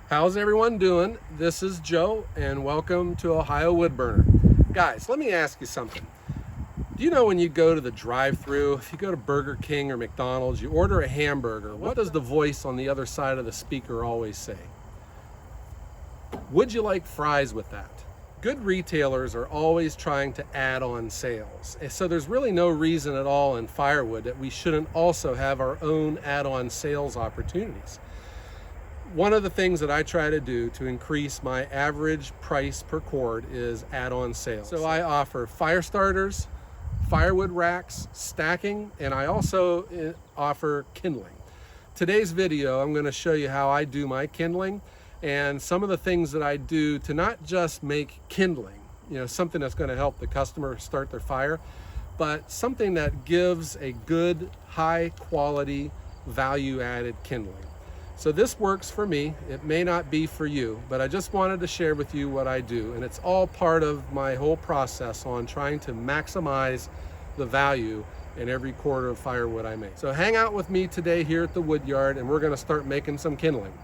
How's everyone doing? This is Joe and welcome to Ohio Woodburner. Guys, let me ask you something. Do you know when you go to the drive-thru, if you go to Burger King or McDonald's, you order a hamburger, what does the voice on the other side of the speaker always say? Would you like fries with that? Good retailers are always trying to add on sales. So there's really no reason at all in Firewood that we shouldn't also have our own add-on sales opportunities. One of the things that I try to do to increase my average price per cord is add-on sales. So I offer fire starters, firewood racks, stacking, and I also offer kindling. Today's video, I'm going to show you how I do my kindling and some of the things that I do to not just make kindling, something that's going to help the customer start their fire, but something that gives a good, high quality, value-added kindling. So this works for me. It may not be for you, but I just wanted to share with you what I do. And it's all part of my whole process on trying to maximize the value in every quarter of firewood I make. So hang out with me today here at the wood yard and we're gonna start making some kindling.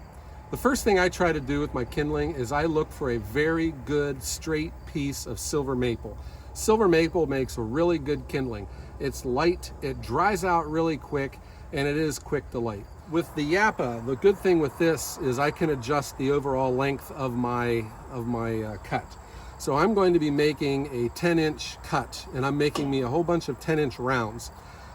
The first thing I try to do with my kindling is I look for a very good straight piece of silver maple. Silver maple makes a really good kindling. It's light, it dries out really quick, and it is quick to light. With the Yappa, the good thing with this is I can adjust the overall length of my cut. So I'm going to be making a 10-inch cut, and I'm making me a whole bunch of 10-inch rounds.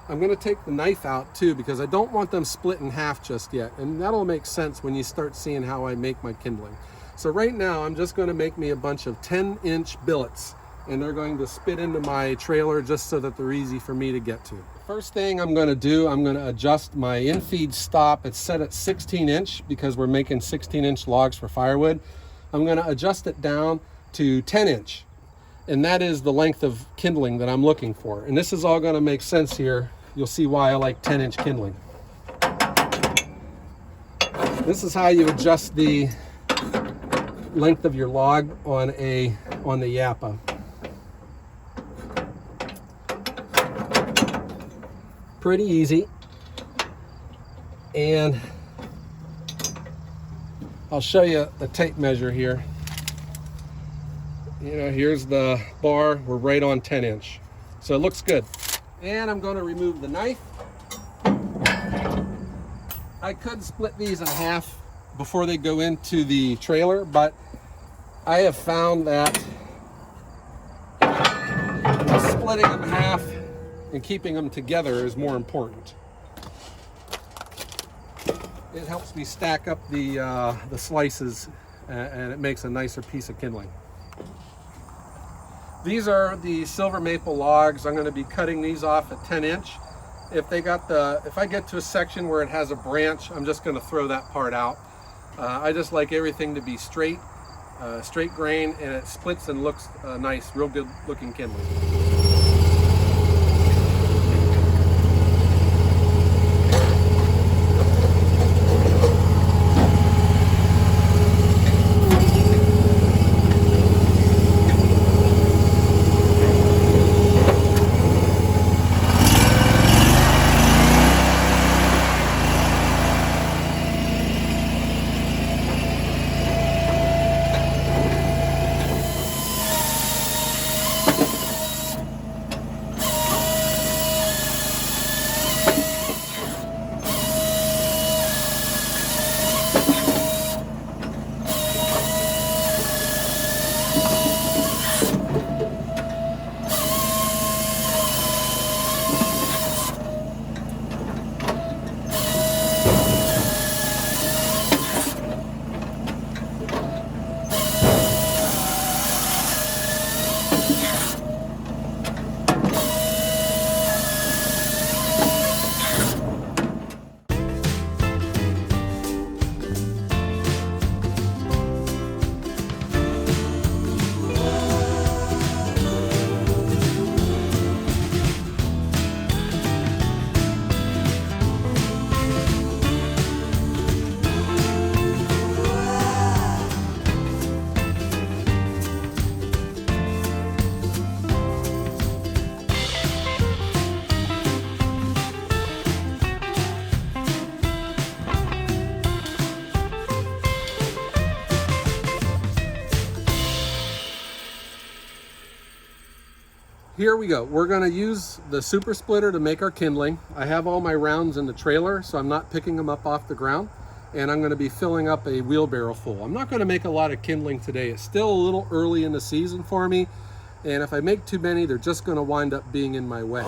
I'm going to take the knife out too because I don't want them split in half just yet, and that'll make sense when you start seeing how I make my kindling. So right now I'm just going to make me a bunch of 10-inch billets, and they're going to spit into my trailer just so that they're easy for me to get to. First thing I'm going to do, I'm going to adjust my in-feed stop. It's set at 16-inch because we're making 16-inch logs for firewood. I'm going to adjust it down to 10-inch, and that is the length of kindling that I'm looking for. And this is all going to make sense here. You'll see why I like 10-inch kindling. This is how you adjust the length of your log on the Yappa. Pretty easy, and I'll show you the tape measure here. Here's the bar. We're right on 10-inch, so it looks good. And I'm going to remove the knife. I could split these in half before they go into the trailer, but I have found that splitting them in half and keeping them together is more important. It helps me stack up the slices, and it makes a nicer piece of kindling. These are the silver maple logs. I'm going to be cutting these off at 10-inch. If I get to a section where it has a branch, I'm just going to throw that part out. I just like everything to be straight grain, and it splits and looks nice, real good looking kindling. Here we go. We're going to use the super splitter to make our kindling. I have all my rounds in the trailer, so I'm not picking them up off the ground. And I'm going to be filling up a wheelbarrow full. I'm not going to make a lot of kindling today. It's still a little early in the season for me. And if I make too many, they're just going to wind up being in my way.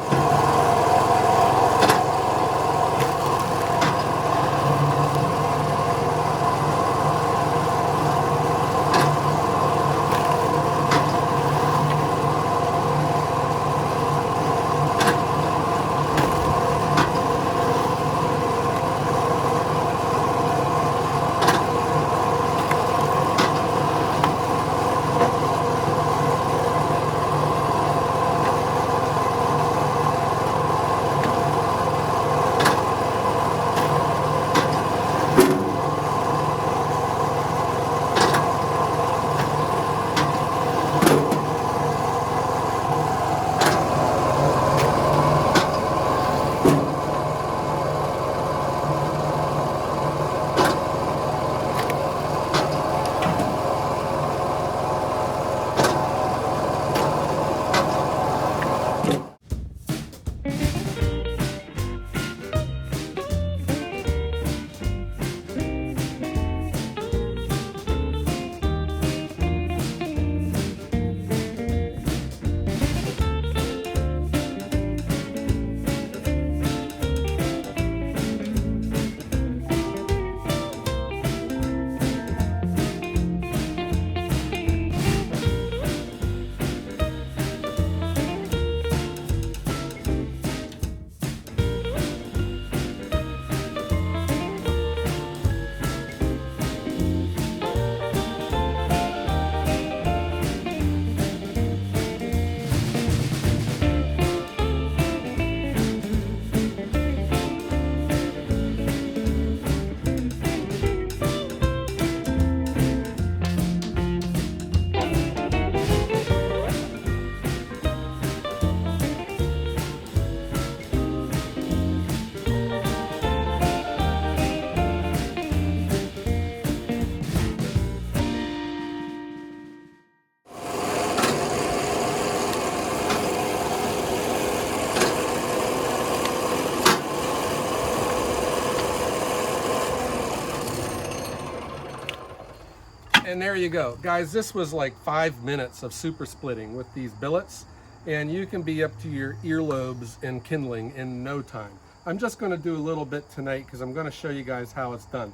And there you go. Guys, this was like 5 minutes of super splitting with these billets, and you can be up to your earlobes in kindling in no time. I'm just going to do a little bit tonight because I'm going to show you guys how it's done.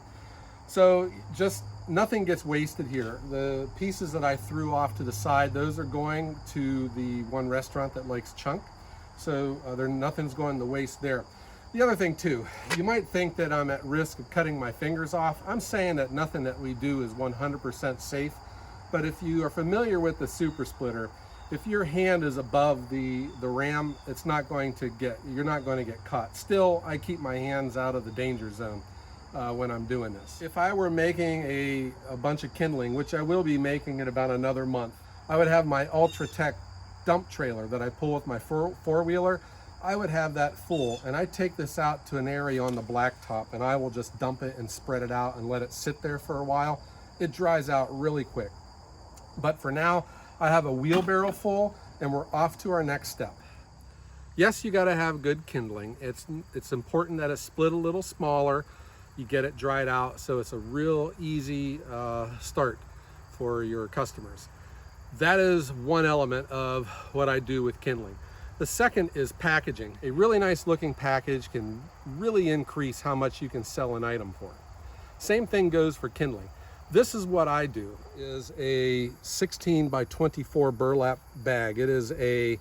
So just nothing gets wasted here. The pieces that I threw off to the side, those are going to the one restaurant that likes chunk. So nothing's going to waste there. The other thing too, you might think that I'm at risk of cutting my fingers off. I'm saying that nothing that we do is 100% safe, but if you are familiar with the super splitter, if your hand is above the ram, you're not going to get caught. Still, I keep my hands out of the danger zone when I'm doing this. If I were making a bunch of kindling, which I will be making in about another month, I would have my Ultratech dump trailer that I pull with my four-wheeler. I would have that full, and I take this out to an area on the blacktop and I will just dump it and spread it out and let it sit there for a while. It dries out really quick. But for now, I have a wheelbarrow full and we're off to our next step. Yes, you got to have good kindling. It's important that it's split a little smaller. You get it dried out so it's a real easy start for your customers. That is one element of what I do with kindling. The second is packaging. A really nice looking package can really increase how much you can sell an item for. Same thing goes for kindling. This is what I do, is a 16 by 24 burlap bag. It is a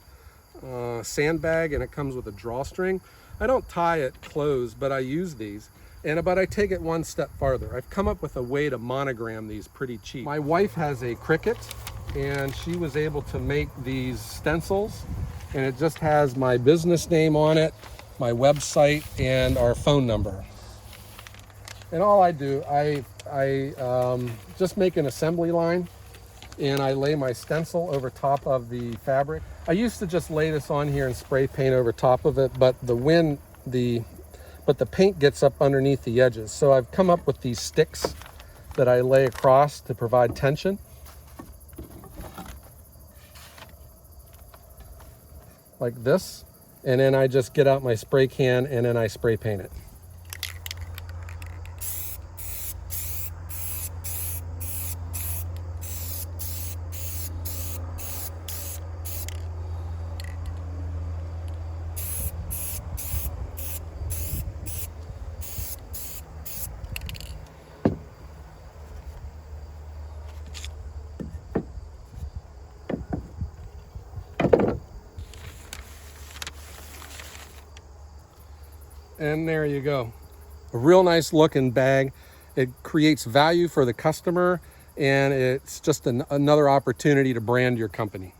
sandbag and it comes with a drawstring. I don't tie it closed, but I use these. But I take it one step farther. I've come up with a way to monogram these pretty cheap. My wife has a Cricut and she was able to make these stencils, and it just has my business name on it, my website, and our phone number. And all I do, I just make an assembly line and I lay my stencil over top of the fabric. I used to just lay this on here and spray paint over top of it, but the paint gets up underneath the edges. So I've come up with these sticks that I lay across to provide tension. like this, and then I just get out my spray can and then I spray paint it. And there you go. A real nice looking bag. It creates value for the customer, and it's just another opportunity to brand your company.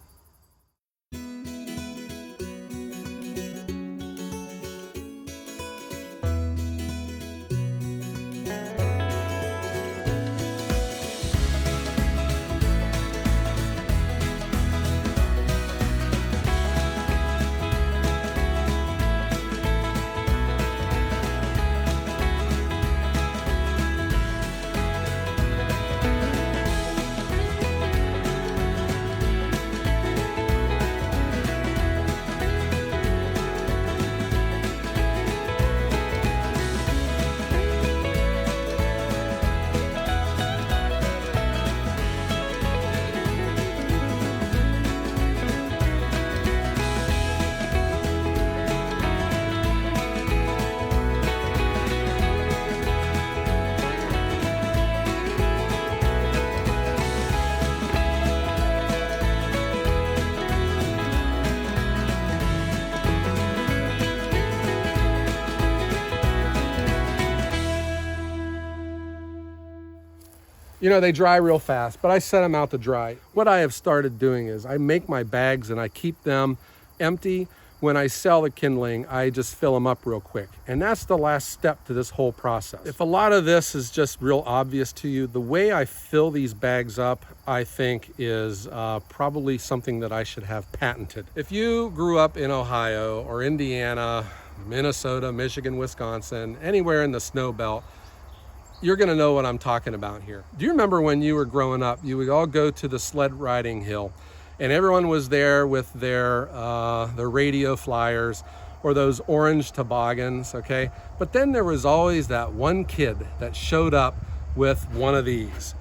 You know, they dry real fast, but I set them out to dry. What I have started doing is I make my bags and I keep them empty. When I sell the kindling, I just fill them up real quick. And that's the last step to this whole process. If a lot of this is just real obvious to you, the way I fill these bags up, I think is probably something that I should have patented. If you grew up in Ohio or Indiana, Minnesota, Michigan, Wisconsin, anywhere in the snow belt, you're gonna know what I'm talking about here. Do you remember when you were growing up, you would all go to the sled riding hill and everyone was there with their radio flyers or those orange toboggans, okay? But then there was always that one kid that showed up with one of these.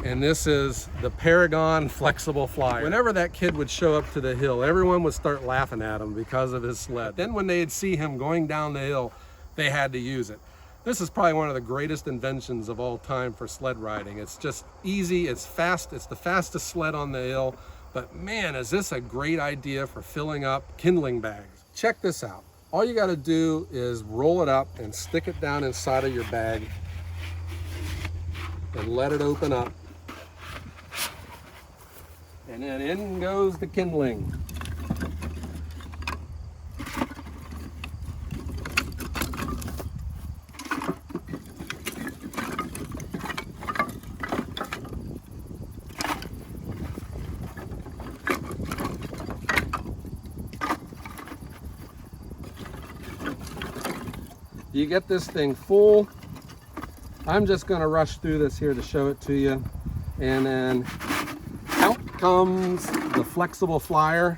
And this is the Paragon flexible flyer. Whenever that kid would show up to the hill, everyone would start laughing at him because of his sled. Then when they'd see him going down the hill, they had to use it. This is probably one of the greatest inventions of all time for sled riding. It's just easy, it's fast, it's the fastest sled on the hill, but man, is this a great idea for filling up kindling bags. Check this out. All you gotta do is roll it up and stick it down inside of your bag and let it open up. And then in goes the kindling. You get this thing full. I'm just gonna rush through this here to show it to you. And then out comes the flexible flyer.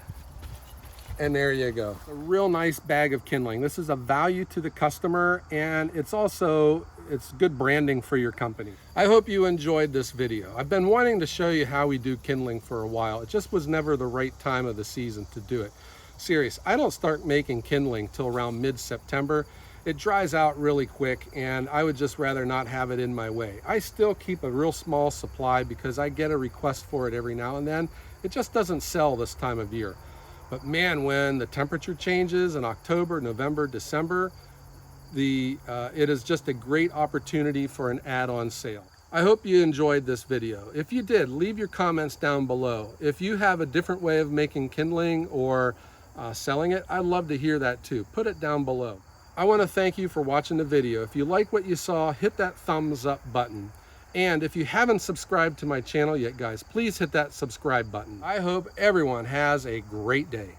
And there you go. A real nice bag of kindling. This is a value to the customer, and it's good branding for your company. I hope you enjoyed this video. I've been wanting to show you how we do kindling for a while. It just was never the right time of the season to do it. Serious, I don't start making kindling till around mid-September. It dries out really quick, and I would just rather not have it in my way. I still keep a real small supply because I get a request for it every now and then. It just doesn't sell this time of year. But man, when the temperature changes in October, November, December, it is just a great opportunity for an add-on sale. I hope you enjoyed this video. If you did, leave your comments down below. If you have a different way of making kindling or selling it, I'd love to hear that too. Put it down below. I want to thank you for watching the video. If you like what you saw, hit that thumbs up button. And if you haven't subscribed to my channel yet, guys, please hit that subscribe button. I hope everyone has a great day.